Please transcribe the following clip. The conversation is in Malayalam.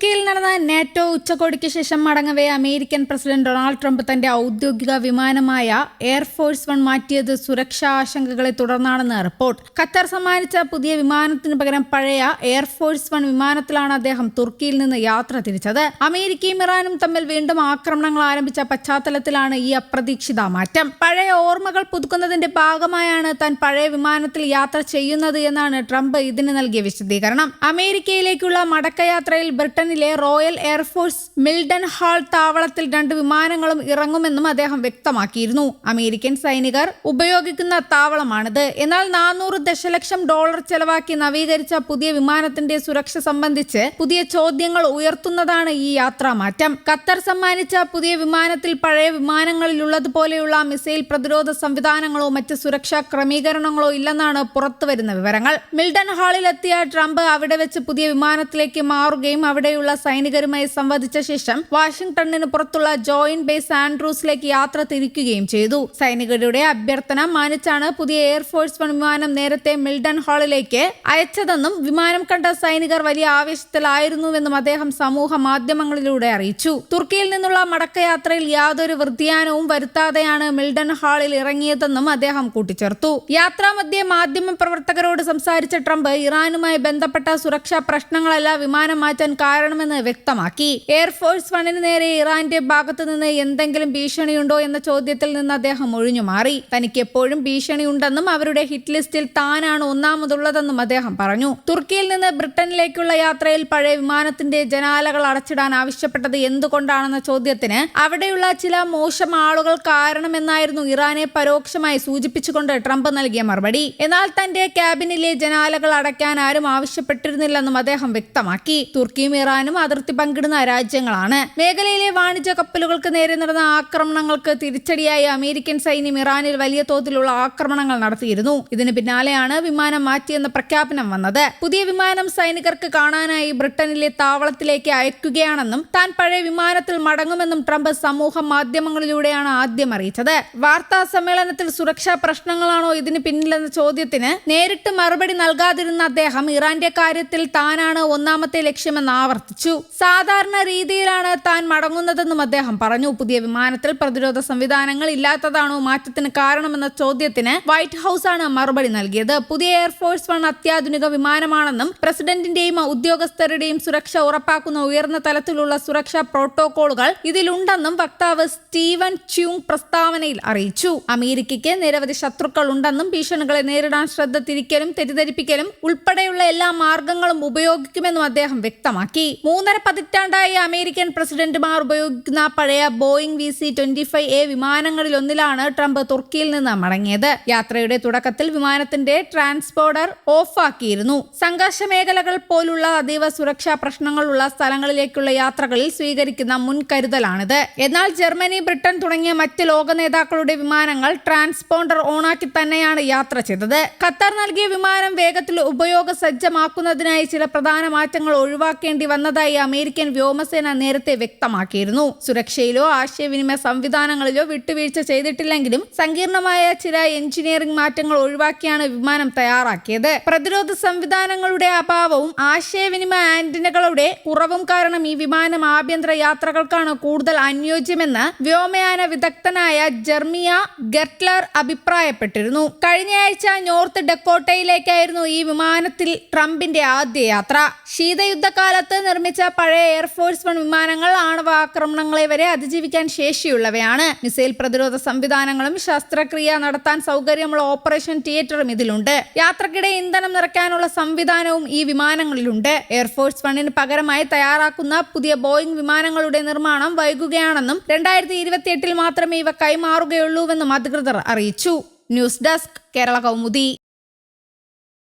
തുർക്കിയിൽ നടന്ന നാറ്റോ ഉച്ചകോടിക്ക് ശേഷം മടങ്ങവേ അമേരിക്കൻ പ്രസിഡന്റ് ഡൊണാൾഡ് ട്രംപ് തന്റെ ഔദ്യോഗിക വിമാനമായ എയർഫോഴ്സ് 1 മാറ്റിയത് സുരക്ഷാ ആശങ്കകളെ തുടർന്നാണെന്ന് റിപ്പോർട്ട്. ഖത്തർ സമ്മാനിച്ച പുതിയ വിമാനത്തിന് പകരം പഴയ എയർഫോഴ്സ് 1 വിമാനത്തിലാണ് അദ്ദേഹം തുർക്കിയിൽ നിന്ന് യാത്ര തിരിച്ചത്. അമേരിക്കയും ഇറാനും തമ്മിൽ വീണ്ടും ആക്രമണങ്ങൾ ആരംഭിച്ച പശ്ചാത്തലത്തിലാണ് ഈ അപ്രതീക്ഷിത മാറ്റം. പഴയ ഓർമ്മകൾ പുതുക്കുന്നതിന്റെ ഭാഗമായാണ് താൻ പഴയ വിമാനത്തിൽ യാത്ര ചെയ്യുന്നത് എന്നാണ് ട്രംപ് ഇതിന് നൽകിയ വിശദീകരണം. അമേരിക്കയിലേക്കുള്ള മടക്കയാത്രയിൽ ബ്രിട്ടനിലെ റോയൽ എയർഫോഴ്സ് മിൽഡൻ ഹാൾ താവളത്തിൽ 2 വിമാനങ്ങളും ഇറങ്ങുമെന്നും അദ്ദേഹം വ്യക്തമാക്കിയിരുന്നു. അമേരിക്കൻ സൈനികർ ഉപയോഗിക്കുന്ന താവളമാണിത്. എന്നാൽ $400 ദശലക്ഷം ചെലവാക്കി നവീകരിച്ച പുതിയ വിമാനത്തിന്റെ സുരക്ഷ സംബന്ധിച്ച് പുതിയ ചോദ്യങ്ങൾ ഉയർത്തുന്നതാണ് ഈ യാത്രാമാറ്റം. ഖത്തർ സമ്മാനിച്ച പുതിയ വിമാനത്തിൽ പഴയ വിമാനങ്ങളിലുള്ളതുപോലെയുള്ള മിസൈൽ പ്രതിരോധ സംവിധാനങ്ങളോ മറ്റ് സുരക്ഷാ ക്രമീകരണങ്ങളോ ഇല്ലെന്നാണ് പുറത്തുവരുന്ന വിവരങ്ങൾ. മിൽഡൻ ഹാളിലെത്തിയ ട്രംപ് അവിടെ വെച്ച് പുതിയ വിമാനത്തിലേക്ക് മാറുകയും അവിടെയുള്ള സൈനികരുമായി സംവദിച്ച ശേഷം വാഷിംഗ്ടണിന് പുറത്തുള്ള ജോയിന്റ് ബേസ് ആൻഡ്രൂസിലേക്ക് യാത്ര തിരിക്കുകയും ചെയ്തു. സൈനികരുടെ അഭ്യർത്ഥന മാനിച്ചാണ് പുതിയ എയർഫോഴ്സ് 1 വിമാനം നേരത്തെ മിൽഡൻ ഹാളിലേക്ക് അയച്ചതെന്നും വിമാനം കണ്ട സൈനികർ വലിയ ആവേശത്തിലായിരുന്നുവെന്നും അദ്ദേഹം സമൂഹ മാധ്യമങ്ങളിലൂടെ അറിയിച്ചു. തുർക്കിയിൽ നിന്നുള്ള മടക്കയാത്രയിൽ യാതൊരു വ്യതിയാനവും വരുത്താതെയാണ് മിൽഡൻ ഹാളിൽ ഇറങ്ങിയതെന്നും അദ്ദേഹം കൂട്ടിച്ചേർത്തു. യാത്രാമധ്യേ മാധ്യമ പ്രവർത്തകരോട് സംസാരിച്ച ട്രംപ് ഇറാനുമായി ബന്ധപ്പെട്ട സുരക്ഷാ പ്രശ്നങ്ങളല്ല വിമാനം മാറ്റാൻ കാരണമെന്ന് വ്യക്തമാക്കി. എയർഫോഴ്സ് 1 നേരെ ഇറാന്റെ ഭാഗത്തു നിന്ന് എന്തെങ്കിലും ഭീഷണിയുണ്ടോ എന്ന ചോദ്യത്തിൽ നിന്ന് അദ്ദേഹം ഒഴിഞ്ഞുമാറി. തനിക്ക് എപ്പോഴും ഭീഷണിയുണ്ടെന്നും അവരുടെ ഹിറ്റ് ലിസ്റ്റിൽ താനാണ് ഒന്നാമതുള്ളതെന്നും അദ്ദേഹം പറഞ്ഞു. തുർക്കിയിൽ നിന്ന് ബ്രിട്ടനിലേക്കുള്ള യാത്രയിൽ പഴയ വിമാനത്തിന്റെ ജനാലകൾ അടച്ചിടാൻ ആവശ്യപ്പെട്ടത് എന്തുകൊണ്ടാണെന്ന ചോദ്യത്തിന് അവിടെയുള്ള ചില മോശം ആളുകൾ കാരണമെന്നായിരുന്നു ഇറാനെ പരോക്ഷമായി സൂചിപ്പിച്ചുകൊണ്ട് ട്രംപ് നൽകിയ മറുപടി. എന്നാൽ തന്റെ ക്യാബിനിലെ ജനാലകൾ അടയ്ക്കാൻ ആരും ആവശ്യപ്പെട്ടിരുന്നില്ലെന്നും അദ്ദേഹം വ്യക്തമാക്കി. തുർക്കിയും ഇറാനും അതിർത്തി പങ്കിടുന്ന രാജ്യങ്ങളാണ്. മേഖലയിലെ വാണിജ്യ കപ്പലുകൾക്ക് നേരെ നടന്ന ആക്രമണങ്ങൾക്ക് തിരിച്ചടിയായി അമേരിക്കൻ സൈന്യം ഇറാനിൽ വലിയ തോതിലുള്ള ആക്രമണങ്ങൾ നടത്തിയിരുന്നു. ഇതിന് പിന്നാലെയാണ് വിമാനം മാറ്റിയെന്ന പ്രഖ്യാപനം വന്നത്. പുതിയ വിമാനം സൈനികർക്ക് കാണാനായി ബ്രിട്ടനിലെ താവളത്തിലേക്ക് അയക്കുകയാണെന്നും താൻ പഴയ വിമാനത്തിൽ മടങ്ങുമെന്നും ട്രംപ് സമൂഹ മാധ്യമങ്ങളിലൂടെയാണ് ആദ്യം അറിയിച്ചത്. വാർത്താ സമ്മേളനത്തിൽ സുരക്ഷാ പ്രശ്നങ്ങളാണോ ഇതിന് പിന്നിലെന്ന ചോദ്യത്തിന് നേരിട്ട് മറുപടി നൽകാതിരുന്ന അദ്ദേഹം ഇറാന്റെ കാര്യത്തിൽ താനാണ് ഒന്നാമത്തെ ലക്ഷ്യമെന്ന് ആവർത്തിച്ചു. സാധാരണ രീതിയിലാണ് താൻ മടങ്ങുന്നതെന്നും അദ്ദേഹം പറഞ്ഞു. പുതിയ വിമാനത്തിൽ പ്രതിരോധ സംവിധാനങ്ങൾ ഇല്ലാത്തതാണോ മാറ്റത്തിന് കാരണമെന്ന ചോദ്യത്തിന് വൈറ്റ് ഹൌസ് ആണ് മറുപടി നൽകിയത്. പുതിയ എയർഫോഴ്സ് 1 അത്യാധുനിക വിമാനമാണെന്നും പ്രസിഡന്റിന്റെയും ഉദ്യോഗസ്ഥരുടെയും സുരക്ഷ ഉറപ്പാക്കുന്ന ഉയർന്ന തലത്തിലുള്ള സുരക്ഷാ പ്രോട്ടോകോളുകൾ ഇതിലുണ്ടെന്നും വക്താവ് സ്റ്റീവൻ ച്യൂങ് പ്രസ്താവനയിൽ അറിയിച്ചു. അമേരിക്കയ്ക്ക് നിരവധി ശത്രുക്കൾ ഉണ്ടെന്നും ഭീഷണികളെ നേരിടാൻ ശ്രദ്ധ തിരിക്കലും തെറ്റിദ്ധരിപ്പിക്കലും ഉൾപ്പെടെയുള്ള എല്ലാ മാർഗങ്ങളും ഉപയോഗിക്കുമെന്നും അദ്ദേഹം വ്യക്തമാക്കി. 3.5 പതിറ്റാണ്ടായി അമേരിക്കൻ പ്രസിഡന്റുമാർ ഉപയോഗിക്കുന്ന പഴയ ബോയിങ് VC-25A വിമാനങ്ങളിലൊന്നിലാണ് ട്രംപ് തുർക്കിയിൽ നിന്ന് മടങ്ങിയത്. യാത്രയുടെ തുടക്കത്തിൽ വിമാനത്തിന്റെ ട്രാൻസ്പോണ്ടർ ഓഫാക്കിയിരുന്നു. സംഘർഷ മേഖലകൾ പോലുള്ള അതീവ സുരക്ഷാ പ്രശ്നങ്ങളുള്ള സ്ഥലങ്ങളിലേക്കുള്ള യാത്രകളിൽ സ്വീകരിക്കുന്ന മുൻകരുതലാണിത്. എന്നാൽ ജർമ്മനി, ബ്രിട്ടൻ തുടങ്ങിയ മറ്റ് ലോക നേതാക്കളുടെ വിമാനങ്ങൾ ട്രാൻസ്പോണ്ടർ ഓണാക്കി തന്നെയാണ് യാത്ര ചെയ്തത്. ഖത്തർ നൽകിയ വിമാനം വേഗത്തിൽ ഉപയോഗസജ്ജമാക്കുന്നതിനായി ചില പ്രധാന മാറ്റങ്ങൾ ഒഴിവാക്കേണ്ടി വന്നതായി അമേരിക്കൻ വ്യോമസേന നേരത്തെ വ്യക്തമാക്കിയിരുന്നു. സുരക്ഷയിലോ ആശയവിനിമയ സംവിധാനങ്ങളിലോ വിട്ടുവീഴ്ച ചെയ്തിട്ടില്ലെങ്കിലും സങ്കീർണമായ ചില എഞ്ചിനീയറിംഗ് മാറ്റങ്ങൾ ഒഴിവാക്കിയാണ് വിമാനം തയ്യാറാക്കിയത്. പ്രതിരോധ സംവിധാനങ്ങളുടെ അഭാവവും ആശയവിനിമയ ആന്റിനകളുടെ കുറവും കാരണം ഈ വിമാനം ആഭ്യന്തര യാത്രകൾക്കാണ് കൂടുതൽ അനുയോജ്യമെന്ന് വ്യോമയാന വിദഗ്ധനായ ജെർമിയ ഗെർട്ട്ലർ അഭിപ്രായപ്പെട്ടിരുന്നു. കഴിഞ്ഞയാഴ്ച നോർത്ത് ഡക്കോട്ടയിലേക്കായിരുന്നു ഈ വിമാനത്തിൽ ട്രംപിന്റെ ആദ്യ യാത്ര. ശീതയുദ്ധകാലത്ത് നിർമ്മിച്ച പഴയ എയർഫോഴ്സ് 1 വിമാനങ്ങൾ ആണവ ആക്രമണങ്ങളെ വരെ അതിജീവിക്കാൻ ശേഷിയുള്ളവയാണ്. മിസൈൽ പ്രതിരോധ സംവിധാനങ്ങളും ശസ്ത്രക്രിയ നടത്താൻ സൗകര്യമുള്ള ഓപ്പറേഷൻ തിയേറ്ററും ഇതിലുണ്ട്. യാത്രക്കിടെ ഇന്ധനം നിറയ്ക്കാനുള്ള സംവിധാനവും ഈ വിമാനങ്ങളിലുണ്ട്. എയർഫോഴ്സ് 1 പകരമായി തയ്യാറാക്കുന്ന പുതിയ ബോയിങ് വിമാനങ്ങളുടെ നിർമ്മാണം വൈകുകയാണെന്നും 2028 മാത്രമേ ഇവ കൈമാറുകയുള്ളൂവെന്നും അധികൃതർ അറിയിച്ചു. News desk, Kerala Kaumudi.